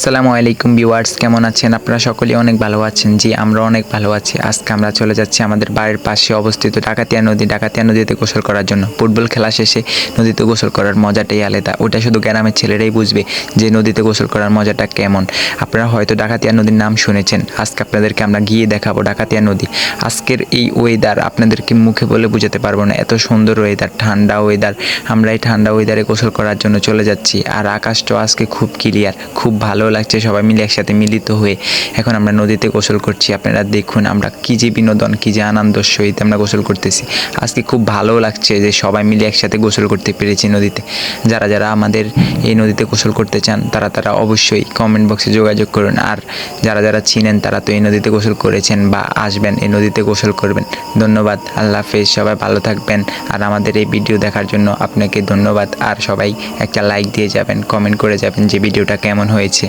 আসসালামু আলাইকুম ভিউয়ার্স, কেমন আছেন আপনারা? সকলেই অনেক ভালো আছেন। জি, আমরা অনেক ভালো আছি। আজকে আমরা চলে যাচ্ছি আমাদের বাড়ির পাশে অবস্থিত ডাকাতিয়া নদীতে গোসল করার জন্য। ফুটবল খেলা শেষে নদীতে গোসল করার মজাটাই আলাদা। ওটা শুধু গ্রামের ছেলেরাই বুঝবে যে নদীতে গোসল করার মজাটা কেমন। আপনারা হয়তো ডাকাতিয়া নদীর নাম শুনেছেন। আজকে আপনাদেরকে আমরা গিয়ে দেখাবো ডাকাতিয়া নদী। আজকের এই ওয়েদার আপনাদেরকে মুখে বলে বোঝাতে পারবো না, এত সুন্দর ওয়েদার, ঠান্ডা ওয়েদার। আমরা এই ঠান্ডা ওয়েদারে গোসল করার জন্য চলে যাচ্ছি। আর আকাশটাও আজকে খুব ক্লিয়ার, খুব ভালো লাগছে সবাই মিলে একসাথে মিলিত হয়ে। এখন আমরা নদীতে গোসল করছি। আপনারা দেখুন আমরা কী যে বিনোদন, কী যে আনন্দের সহিত আমরা গোসল করতেছি। আজকে খুব ভালো লাগছে যে সবাই মিলে একসাথে গোসল করতে পেরেছি নদীতে। যারা যারা আমাদের এই নদীতে গোসল করতে চান তারা অবশ্যই কমেন্ট বক্সে যোগাযোগ করুন। আর যারা যারা চিনেন তারা তো এই নদীতে গোসল করেছেন বা আসবেন, এই নদীতে গোসল করবেন। ধন্যবাদ, আল্লাহ হাফেজ, সবাই ভালো থাকবেন। আর আমাদের এই ভিডিও দেখার জন্য আপনাকে ধন্যবাদ। আর সবাই একটা লাইক দিয়ে যাবেন, কমেন্ট করে যাবেন যে ভিডিওটা কেমন হয়েছে।